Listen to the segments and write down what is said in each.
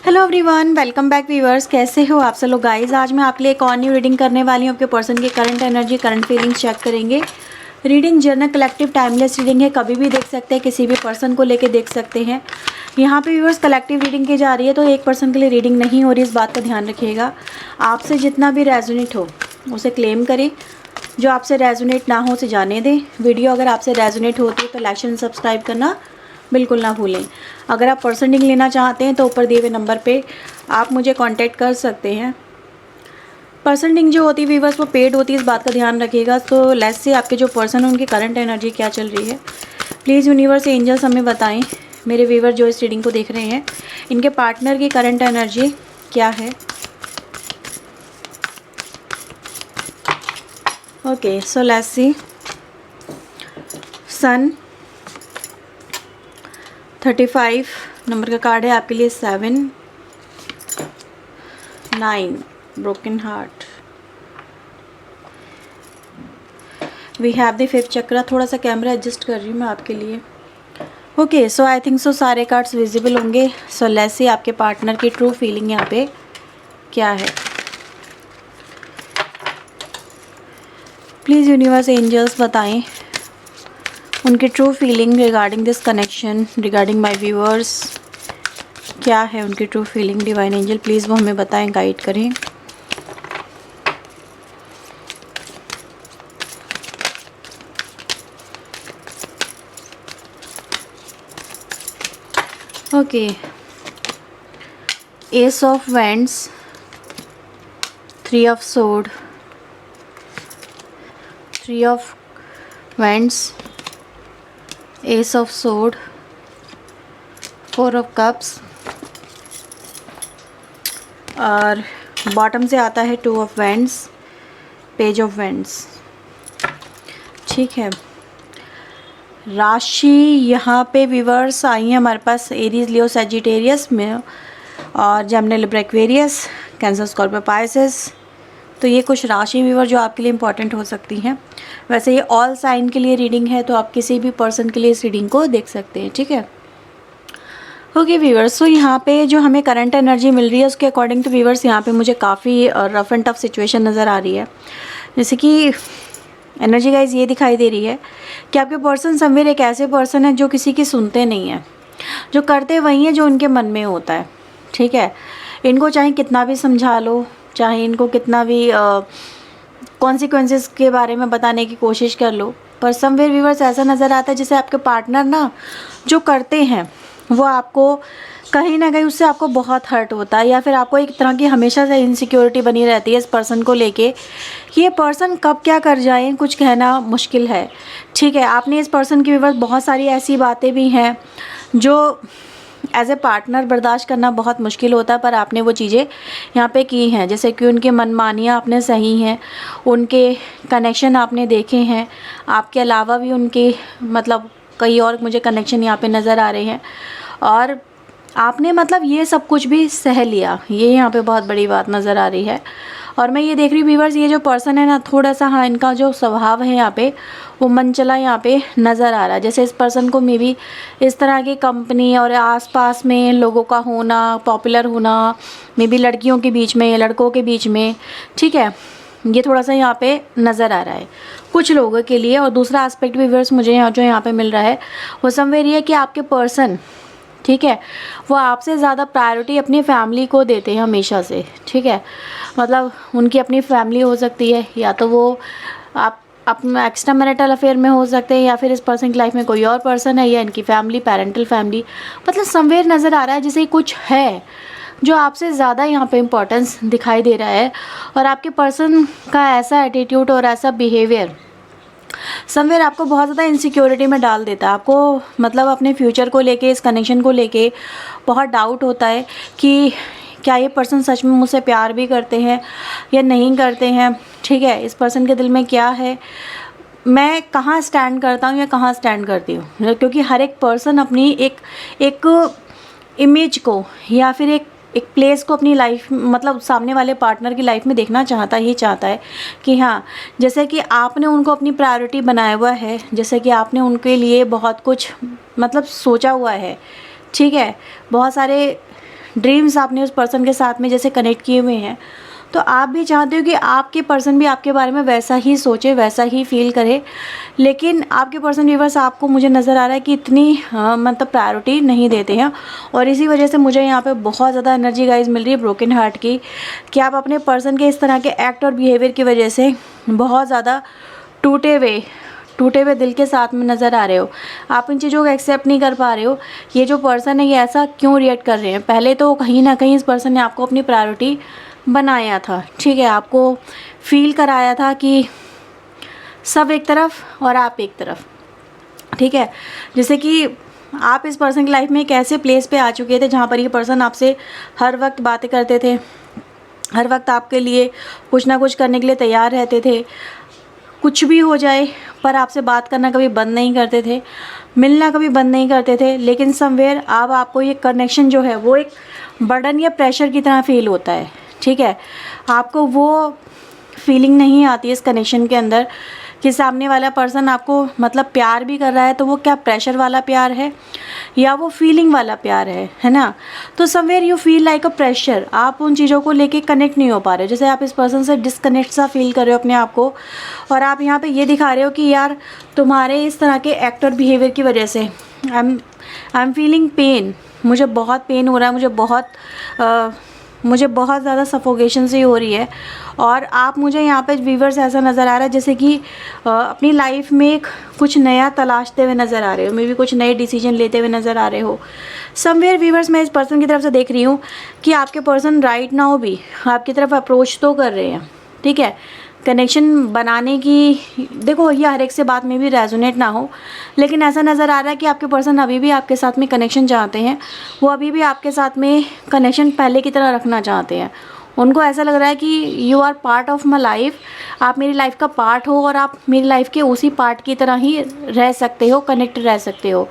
Hello everyone, welcome back viewers. कैसे हो आप सब लोग गाइस। आज मैं आपके लिए एक और न्यू रीडिंग करने वाली हूँ। आपके पर्सन की current energy, current feelings check करेंगे। Reading general collective timeless reading है, कभी भी देख सकते हैं, किसी भी पर्सन को लेके देख सकते हैं। यहाँ पे व्यूअर्स कलेक्टिव रीडिंग की जा रही है, तो एक पर्सन के लिए रीडिंग नहीं हो रही, इस बात का ध्यान रखिएगा। आपसे जितना भी रेजोनेट हो उसे क्लेम करें, जो आपसे रेजोनेट ना हो उसे जाने दें। वीडियो अगर आपसे रेजोनेट होती है तो लाइक एंड सब्सक्राइब करना बिल्कुल ना भूलें। अगर आप पर्सन रीडिंग लेना चाहते हैं तो ऊपर दिए हुए नंबर पे आप मुझे कांटेक्ट कर सकते हैं। पर्सन रीडिंग जो होती है व्यूअर्स वो पेड होती है, इस बात का ध्यान रखिएगा। तो लेट्स से आपके जो पर्सन है उनकी करंट एनर्जी क्या चल रही है। प्लीज़ यूनिवर्स एंजल्स हमें बताएं, मेरे व्यूअर जो इस रीडिंग को देख रहे हैं, इनके पार्टनर की करंट एनर्जी क्या है। Okay, so let's see. Sun 35 number का कार्ड है आपके लिए। 7 9 broken heart. We have the 5th chakra. थोड़ा सा कैमरा एडजस्ट कर रही हूँ मैं आपके लिए। Okay, so I think so सारे कार्ड्स विजिबल होंगे। सो लेट्स सी आपके पार्टनर की ट्रू फीलिंग यहाँ पे क्या है। प्लीज़ यूनिवर्स एंजल्स बताएं उनकी true feeling regarding this connection, regarding my viewers. क्या है उनकी true feeling. Divine angel please वो हमें बताएं, गाइड करें। Okay, S of wands, 3 of sword, 3 of wands, S of sword, 4 of cups और बॉटम से आता है 2 of wands, page of wands. ठीक है, राशि यहाँ पे व्यूअर्स आई है हमारे पास एरीज, लियो, सैजिटेरियस में और Gemini, Libra, Aquarius, cancer, Scorpio, Pisces. तो ये कुछ राशि व्यूअर जो आपके लिए इंपॉर्टेंट हो सकती हैं। वैसे ये ऑल साइन के लिए रीडिंग है, तो आप किसी भी पर्सन के लिए इस रीडिंग को देख सकते हैं। ठीक है, ओके व्यूअर्स। तो यहाँ पे जो हमें करंट एनर्जी मिल रही है उसके अकॉर्डिंग तो व्यूअर्स यहाँ पे मुझे काफ़ी रफ एंड टफ सिचुएशन नज़र आ रही है। जैसे कि एनर्जी गाइज ये दिखाई दे रही है कि आपके पर्सन समवेयर एक ऐसे पर्सन है जो किसी की सुनते नहीं हैं, जो करते वही हैं जो उनके मन में होता है। ठीक है, इनको चाहे कितना भी समझा लो, चाहे इनको कितना भी कॉन्सिक्वेंसेस के बारे में बताने की कोशिश कर लो, पर समवेयर व्यूअर्स ऐसा नज़र आता है जैसे आपके पार्टनर ना जो करते हैं वो आपको कहीं ना कहीं उससे आपको बहुत हर्ट होता है, या फिर आपको एक तरह की हमेशा से इनसिक्योरिटी बनी रहती है इस पर्सन को लेके कि ये पर्सन कब क्या कर जाए कुछ कहना मुश्किल है। ठीक है, आपने इस पर्सन की व्यूअर्स बहुत सारी ऐसी बातें भी हैं जो एज ए पार्टनर बर्दाश्त करना बहुत मुश्किल होता है, पर आपने वो चीज़ें यहाँ पे की हैं। जैसे कि उनके मनमानियाँ आपने सही हैं, उनके कनेक्शन आपने देखे हैं, आपके अलावा भी उनके मतलब कई और मुझे कनेक्शन यहाँ पे नज़र आ रहे हैं, और आपने मतलब ये सब कुछ भी सह लिया। ये यहाँ पे बहुत बड़ी बात नज़र आ रही है। और मैं ये देख रही हूँ व्यूअर्स, ये जो पर्सन है ना थोड़ा सा, हाँ, इनका जो स्वभाव है यहाँ पे वो मनचला यहाँ पे नज़र आ रहा है। जैसे इस पर्सन को मे बी इस तरह की कंपनी और आसपास में लोगों का होना, पॉपुलर होना, मे बी लड़कियों के बीच में, लड़कों के बीच में, ठीक है, ये थोड़ा सा यहाँ पे नज़र आ रहा है कुछ लोगों के लिए। और दूसरा एस्पेक्ट भी व्यूअर्स मुझे यहाँ पे मिल रहा है वो समवेयर ये है कि आपके पर्सन, ठीक है, वो आपसे ज़्यादा प्रायोरिटी अपनी फैमिली को देते हैं हमेशा से। ठीक है, मतलब उनकी अपनी फैमिली हो सकती है, या तो वो आप अपना एक्स्ट्रा मैरिटल अफेयर में हो सकते हैं, या फिर इस पर्सन की लाइफ में कोई और पर्सन है, या इनकी फैमिली, पेरेंटल फैमिली, मतलब समवेयर नज़र आ रहा है जैसे कुछ है जो आपसे ज़्यादा यहाँ पे इम्पोर्टेंस दिखाई दे रहा है। और आपके पर्सन का ऐसा एटीट्यूड और ऐसा बिहेवियर समवेयर आपको बहुत ज़्यादा इनसिक्योरिटी में डाल देता है। आपको मतलब अपने फ्यूचर को लेके, इस कनेक्शन को लेके बहुत डाउट होता है कि क्या ये पर्सन सच में मुझसे प्यार भी करते हैं या नहीं करते हैं। ठीक है, इस पर्सन के दिल में क्या है, मैं कहाँ स्टैंड करता हूँ या कहाँ स्टैंड करती हूँ। क्योंकि हर एक पर्सन अपनी एक इमेज को या फिर एक प्लेस को अपनी लाइफ, मतलब सामने वाले पार्टनर की लाइफ में देखना चाहता है। ये चाहता है कि हाँ, जैसे कि आपने उनको अपनी प्रायोरिटी बनाया हुआ है, जैसे कि आपने उनके लिए बहुत कुछ मतलब सोचा हुआ है। ठीक है, बहुत सारे ड्रीम्स आपने उस पर्सन के साथ में जैसे कनेक्ट किए हुए हैं, तो आप भी चाहते हो कि आपके पर्सन भी आपके बारे में वैसा ही सोचे, वैसा ही फील करे। लेकिन आपके पर्सन व्यूअर्स आपको मुझे नज़र आ रहा है कि इतनी मतलब प्रायोरिटी नहीं देते हैं, और इसी वजह से मुझे यहाँ पे बहुत ज़्यादा एनर्जी गाइज मिल रही है ब्रोकन हार्ट की, कि आप अपने पर्सन के इस तरह के एक्ट और बिहेवियर की वजह से बहुत ज़्यादा टूटे हुए दिल के साथ में नज़र आ रहे हो। आप इन चीज़ों को एक्सेप्ट नहीं कर पा रहे हो। ये जो पर्सन है ये ऐसा क्यों रिएक्ट कर रहे हैं। पहले तो कहीं ना कहीं इस पर्सन ने आपको अपनी प्रायोरिटी बनाया था, ठीक है, आपको फील कराया था कि सब एक तरफ और आप एक तरफ, ठीक है। जैसे कि आप इस पर्सन की लाइफ में एक ऐसे प्लेस पे आ चुके थे जहाँ पर ये पर्सन आपसे हर वक्त बातें करते थे, हर वक्त आपके लिए कुछ ना कुछ करने के लिए तैयार रहते थे, कुछ भी हो जाए पर आपसे बात करना कभी बंद नहीं करते थे, मिलना कभी बंद नहीं करते थे। लेकिन समवेयर अब आपको ये कनेक्शन जो है वो एक बर्डन या प्रेशर की तरह फील होता है, ठीक है। आपको वो फीलिंग नहीं आती है इस कनेक्शन के अंदर कि सामने वाला पर्सन आपको मतलब प्यार भी कर रहा है, तो वो क्या प्रेशर वाला प्यार है या वो फीलिंग वाला प्यार है ना। तो somewhere you feel like a pressure, आप उन चीज़ों को लेके कनेक्ट नहीं हो पा रहे हो। जैसे आप इस पर्सन से डिस्कनेक्ट सा फील कर रहे हो अपने आप को, और आप यहाँ पे ये दिखा रहे हो कि यार तुम्हारे इस तरह के एक्ट और बिहेवियर की वजह से आई एम फीलिंग पेन, मुझे बहुत पेन हो रहा है, मुझे बहुत ज़्यादा सफोकेशन सी हो रही है। और आप मुझे यहाँ पे व्यूअर्स ऐसा नज़र आ रहा है जैसे कि अपनी लाइफ में कुछ नया तलाशते हुए नज़र आ रहे हो, मे बी कुछ नए डिसीजन लेते हुए नज़र आ रहे हो। समवेयर व्यूअर्स मैं इस पर्सन की तरफ से देख रही हूँ कि आपके पर्सन राइट नाउ भी आपकी तरफ अप्रोच तो कर रहे हैं, ठीक है, कनेक्शन बनाने की। देखो ये हर एक से बात में भी रेजोनेट ना हो, लेकिन ऐसा नज़र आ रहा है कि आपके पर्सन अभी भी आपके साथ में कनेक्शन चाहते हैं, वो अभी भी आपके साथ में कनेक्शन पहले की तरह रखना चाहते हैं। उनको ऐसा लग रहा है कि you are part of my life, आप मेरी लाइफ का पार्ट हो और आप मेरी लाइफ के उसी पार्ट की तरह ही रह सकते हो, कनेक्ट रह सकते हो।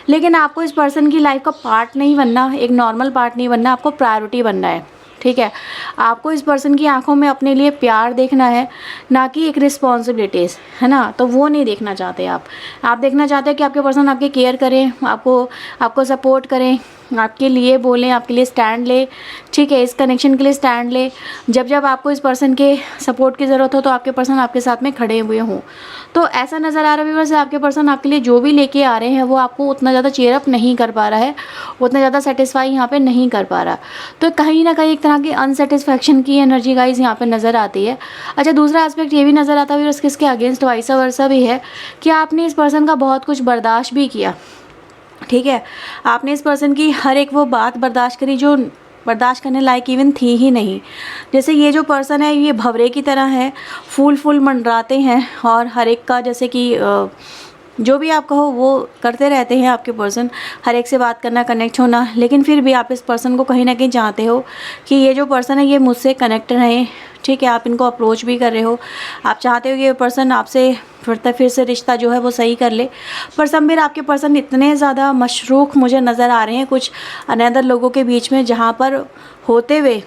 लेकिन आपको इस पर्सन की लाइफ का पार्ट नहीं बनना, एक नॉर्मल पार्ट नहीं बनना, आपको प्रायोरिटी बनना है, ठीक है। आपको इस पर्सन की आंखों में अपने लिए प्यार देखना है, ना कि एक रिस्पॉन्सिबिलिटीज़, है ना। तो वो नहीं देखना चाहते आप देखना चाहते हैं कि आपके पर्सन आपकी केयर करें, आपको सपोर्ट करें, आपके लिए बोलें, आपके लिए स्टैंड ले, ठीक है, इस कनेक्शन के लिए स्टैंड ले। जब जब आपको इस पर्सन के सपोर्ट की ज़रूरत हो तो आपके पर्सन आपके साथ में खड़े हुए हों। तो ऐसा नज़र आ रहा है व्यूअर्स आपके पर्सन आपके लिए जो भी लेके आ रहे हैं वो आपको उतना ज़्यादा चीयर अप नहीं कर पा रहा है, उतना ज़्यादा सेटिस्फाई यहाँ पे नहीं कर पा रहा। तो कहीं ना कहीं एक तरह की अनसेटिस्फैक्शन की एनर्जी गाइज यहाँ पे नज़र आती है। अच्छा, दूसरा एस्पेक्ट ये भी नज़र आता है व्यूअर्स इसके अगेंस्ट वाइस वर्सा भी है कि आपने इस पर्सन का बहुत कुछ बर्दाश्त भी किया, ठीक है। आपने इस पर्सन की हर एक वो बात बर्दाश्त करी जो बर्दाश्त करने लायक इवन थी ही नहीं। जैसे ये जो पर्सन है ये भंवरे की तरह है, फूल मंडराते हैं और हर एक का जैसे कि जो भी आप कहो वो करते रहते हैं आपके पर्सन, हर एक से बात करना, कनेक्ट होना। लेकिन फिर भी आप इस पर्सन को कहीं ना कहीं चाहते हो कि ये जो पर्सन है ये मुझसे कनेक्ट रहे, ठीक है। आप इनको अप्रोच भी कर रहे हो, आप चाहते हो कि ये पर्सन आपसे फिर से रिश्ता जो है वो सही कर ले। पर समवेयर आपके पर्सन इतने ज़्यादा मशरूक़ मुझे नज़र आ रहे हैं कुछ अनदर लोगों के बीच में, जहाँ पर होते हुए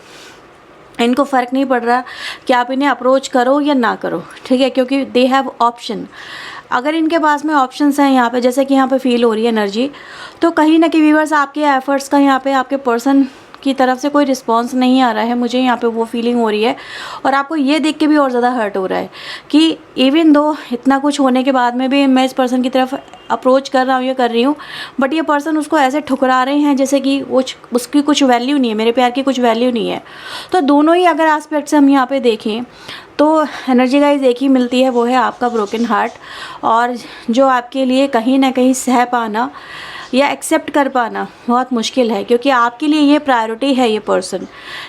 इनको फ़र्क नहीं पड़ रहा कि आप इन्हें अप्रोच करो या ना करो, ठीक है, क्योंकि दे हैव ऑप्शन। अगर इनके पास में ऑप्शंस हैं यहाँ पे, जैसे कि यहाँ पे फील हो रही है एनर्जी, तो कहीं ना कहीं व्यूअर्स आपके एफर्ट्स का यहाँ पे आपके पर्सन की तरफ से कोई रिस्पांस नहीं आ रहा है, मुझे यहाँ पे वो फीलिंग हो रही है। और आपको ये देख के भी और ज़्यादा हर्ट हो रहा है कि इवन दो इतना कुछ होने के बाद में भी मैं इस पर्सन की तरफ अप्रोच कर रहा हूँ या कर रही हूँ, बट ये पर्सन उसको ऐसे ठुकरा रहे हैं जैसे कि उसकी कुछ वैल्यू नहीं है, मेरे प्यार की कुछ वैल्यू नहीं है। तो दोनों ही अगर एस्पेक्ट से हम यहाँ पे देखें तो एनर्जी गाइज एक ही मिलती है, वो है आपका ब्रोकन हार्ट, और जो आपके लिए कहीं ना कहीं सह पाना या एक्सेप्ट कर पाना बहुत मुश्किल है, क्योंकि आपके लिए ये प्रायोरिटी है ये पर्सन,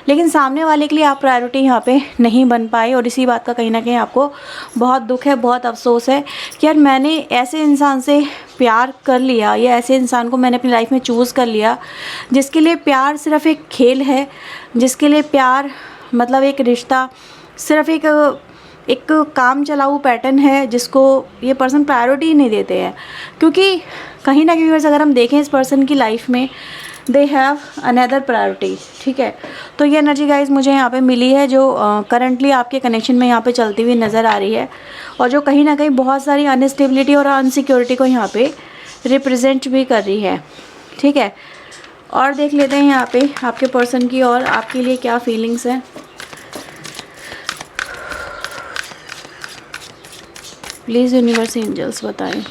लेकिन सामने वाले के लिए आप प्रायोरिटी यहाँ पे नहीं बन पाए। और इसी बात का कहीं ना कहीं आपको बहुत दुख है, बहुत अफसोस है कि यार मैंने ऐसे इंसान से प्यार कर लिया या ऐसे इंसान को मैंने अपनी लाइफ में चूज़ कर लिया जिसके लिए प्यार सिर्फ एक खेल है, जिसके लिए प्यार मतलब एक रिश्ता सिर्फ एक काम चलाऊ पैटर्न है, जिसको ये पर्सन प्रायोरिटी नहीं देते हैं। क्योंकि कहीं ना कहीं अगर हम देखें इस पर्सन की लाइफ में दे हैव अनदर प्रायोरिटी, ठीक है। तो ये एनर्जी गाइज मुझे यहाँ पे मिली है जो करंटली आपके कनेक्शन में यहाँ पे चलती हुई नज़र आ रही है, और जो कहीं ना कहीं बहुत सारी अनस्टेबिलिटी और अनसिक्योरिटी को यहाँ पे रिप्रेजेंट भी कर रही है, ठीक है। और देख लेते हैं यहाँ पे आपके पर्सन की और आपके लिए क्या फीलिंग्स हैं। प्लीज़ यूनिवर्स एंजल्स बताएं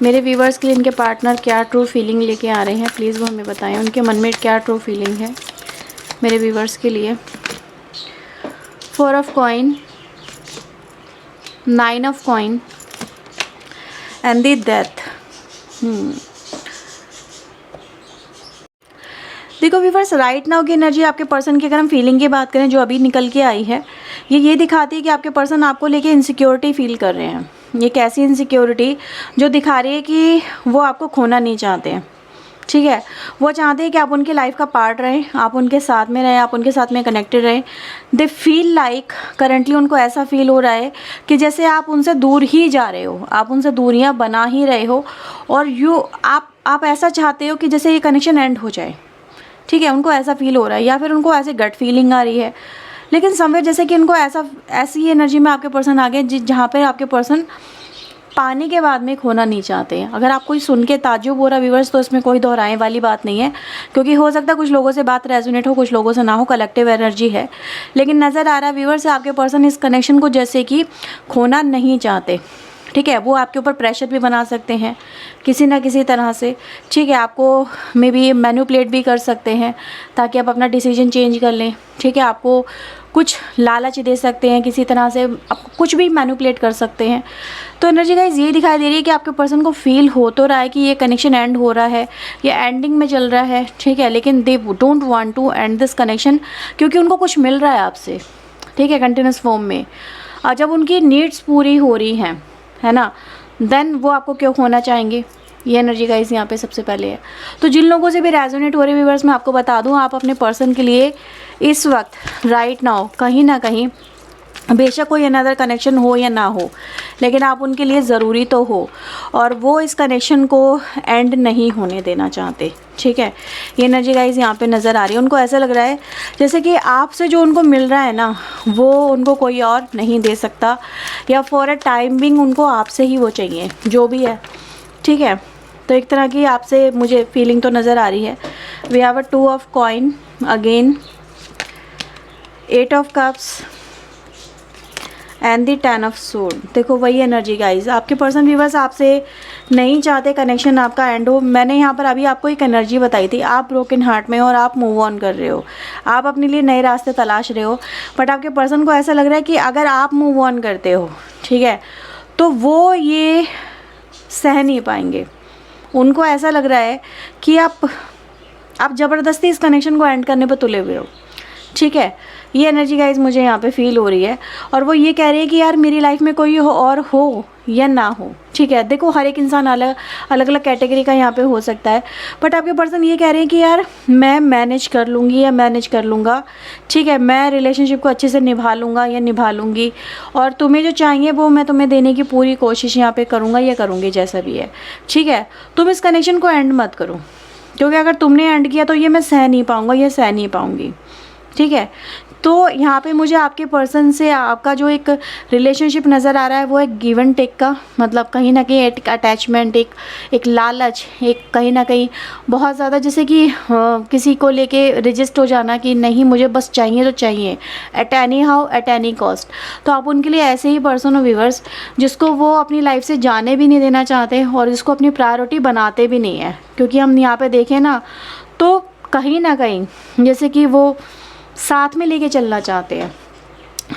मेरे व्यूवर्स के लिए इनके पार्टनर क्या ट्रू फीलिंग लेके आ रहे हैं। प्लीज़ वो हमें बताएं उनके मन में क्या ट्रू फीलिंग है मेरे व्यूवर्स के लिए। 4 of coin, 9 of coin and the death. देखो व्यूवर्स, राइट नाउ की एनर्जी आपके पर्सन की अगर हम फीलिंग की बात करें जो अभी निकल के आई है, ये दिखाती है कि आपके पर्सन आपको लेके इनसिक्योरिटी फील कर रहे हैं। ये कैसी इनसिक्योरिटी, जो दिखा रही है कि वो आपको खोना नहीं चाहते हैं। ठीक है, वो चाहते हैं कि आप उनकी लाइफ का पार्ट रहें, आप उनके साथ में रहें, आप उनके साथ में कनेक्टेड रहें। दे फील लाइक, करंटली उनको ऐसा फील हो रहा है कि जैसे आप उनसे दूर ही जा रहे हो, आप उनसे दूरियां बना ही रहे हो, और आप ऐसा चाहते हो कि जैसे ये कनेक्शन एंड हो जाए। ठीक है, उनको ऐसा फील हो रहा है, या फिर उनको ऐसे गट फीलिंग आ रही है। लेकिन समवेयर जैसे कि उनको ऐसी एनर्जी में आपके पर्सन आ गए जहाँ पे आपके पर्सन पाने के बाद में खोना नहीं चाहते हैं। अगर आप कोई सुन के ताज्जुब हो रहा व्यूवर्स, तो इसमें कोई दोहराने वाली बात नहीं है, क्योंकि हो सकता है कुछ लोगों से बात रेजोनेट हो, कुछ लोगों से ना हो, कलेक्टिव एनर्जी है। लेकिन नज़र आ रहा है व्यूवर्स आपके पर्सन इस कनेक्शन को जैसे कि खोना नहीं चाहते। ठीक है, वो आपके ऊपर प्रेशर भी बना सकते हैं किसी ना किसी तरह से। ठीक है, आपको मे बी मैनिपुलेट भी कर सकते हैं ताकि आप अपना डिसीजन चेंज कर लें। ठीक है, आपको कुछ लालच दे सकते हैं किसी तरह से, आपको कुछ भी मैनिपुलेट कर सकते हैं। तो एनर्जी गाइस ये दिखाई दे रही है कि आपके पर्सन को फील हो तो रहा है कि ये कनेक्शन एंड हो रहा है, ये एंडिंग में चल रहा है। ठीक है, लेकिन they don't want to end this connection, क्योंकि उनको कुछ मिल रहा है आपसे। ठीक है, कंटिन्यूस फॉर्म में। और जब उनकी नीड्स पूरी हो रही हैं, है ना, देन वो आपको क्यों खोना चाहेंगे। ये एनर्जी गाइस यहाँ पे सबसे पहले है। तो जिन लोगों से भी रेजोनेट हो रहे व्यूअर्स, मैं आपको बता दूँ, आप अपने पर्सन के लिए इस वक्त राइट नाउ कहीं ना कहीं, बेशक कोई अनदर कनेक्शन हो या ना हो, लेकिन आप उनके लिए ज़रूरी तो हो, और वो इस कनेक्शन को एंड नहीं होने देना चाहते। ठीक है, ये एनर्जी गाइस यहाँ पे नज़र आ रही है। उनको ऐसा लग रहा है जैसे कि आपसे जो उनको मिल रहा है ना, वो उनको कोई और नहीं दे सकता, या फॉर अ टाइम बिंग उनको आपसे ही वो चाहिए जो भी है। ठीक है, तो एक तरह की आपसे मुझे फीलिंग तो नज़र आ रही है। We have a 2 of coin, again 8 of cups and the 10 of sword. देखो वही एनर्जी गाइज, आपके पर्सन व्यूअर्स आपसे नहीं चाहते कनेक्शन आपका एंड हो। मैंने यहाँ पर अभी आपको एक एनर्जी बताई थी, आप ब्रोकन हार्ट में हो और आप मूव ऑन कर रहे हो, आप अपने लिए नए रास्ते तलाश रहे हो। बट आपके पर्सन को ऐसा लग रहा है कि अगर आप मूव ऑन करते हो, ठीक है, तो वो ये सह नहीं पाएंगे। उनको ऐसा लग रहा है कि आप ज़बरदस्ती इस कनेक्शन को एंड करने पर तुले हुए हो। ठीक है, ये एनर्जी गाइज मुझे यहाँ पे फील हो रही है, और वो ये कह रही है कि यार मेरी लाइफ में कोई और हो या ना हो। ठीक है, देखो हर एक इंसान अलग अलग कैटेगरी का यहाँ पे हो सकता है, बट आपके पर्सन ये कह रहे हैं कि यार मैं मैनेज कर लूँगी या मैनेज कर लूँगा। ठीक है, मैं रिलेशनशिप को अच्छे से निभा लूँगा या निभा लूँगी, और तुम्हें जो चाहिए वो मैं तुम्हें देने की पूरी कोशिश यहाँ पे करूँगा या करूँगी, जैसा भी है। ठीक है, तुम इस कनेक्शन को एंड मत करो, क्योंकि अगर तुमने एंड किया तो ये मैं सह नहीं पाऊँगा, ये सह नहीं पाऊँगी। ठीक है, तो यहाँ पे मुझे आपके पर्सन से आपका जो एक रिलेशनशिप नज़र आ रहा है वो एक गिव एंड टेक का, मतलब कहीं ना कहीं एक अटैचमेंट, एक लालच, एक कहीं ना कहीं बहुत ज़्यादा जैसे कि किसी को लेके रजिस्ट हो जाना कि नहीं मुझे बस चाहिए तो चाहिए, at any how at any cost. तो आप उनके लिए ऐसे ही पर्सन हो व्यूअर्स जिसको वो अपनी लाइफ से जाने भी नहीं देना चाहते और जिसको अपनी प्रायोरिटी बनाते भी नहीं है। क्योंकि हम यहाँ पर देखें ना तो कहीं ना कहीं जैसे कि वो साथ में लेके चलना चाहते हैं।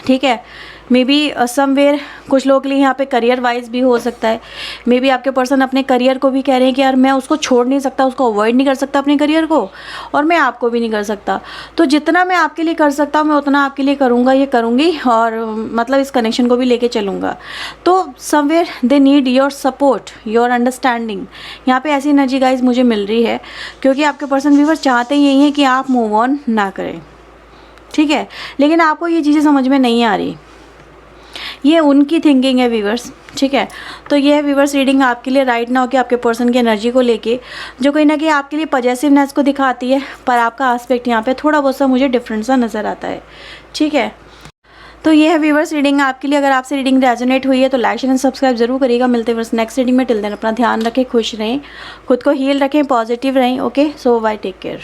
ठीक है, मे बी समवेयर कुछ लोगों के लिए यहाँ पे करियर वाइज भी हो सकता है। मे बी आपके पर्सन अपने करियर को भी कह रहे हैं कि यार मैं उसको छोड़ नहीं सकता, उसको अवॉइड नहीं कर सकता अपने करियर को, और मैं आपको भी नहीं कर सकता। तो जितना मैं आपके लिए कर सकता हूँ मैं उतना आपके लिए करूँगा, ये करूँगी, और मतलब इस कनेक्शन को भी लेके चलूँगा। तो somewhere they need your support, your understanding. यहाँ पे ऐसी एनर्जी गाइज मुझे मिल रही है, क्योंकि आपके पर्सन व्यूअर्स चाहते यही है कि आप मूव ऑन ना करें। ठीक है, लेकिन आपको ये चीज़ें समझ में नहीं आ रही, ये उनकी थिंकिंग है व्यूअर्स। ठीक है, तो ये है व्यूअर्स रीडिंग आपके लिए राइट नाउ कि आपके पर्सन की एनर्जी को लेके, जो कहीं ना कहीं आपके लिए पॉजिटिवनेस को दिखाती है, पर आपका एस्पेक्ट यहाँ पे थोड़ा बहुत सा मुझे डिफरेंट सा नज़र आता है। ठीक है, तो ये है व्यूवर्स रीडिंग आपके लिए। अगर आपसे रीडिंग रेजोनेट हुई है तो लाइक शेयर एंड सब्सक्राइब जरूर करिएगा। मिलते हैं बस नेक्स्ट रीडिंग में। टिल देन अपना ध्यान रखें, खुश रहें, खुद को हील रखें, पॉजिटिव रहें। ओके, सो बाय, टेक केयर।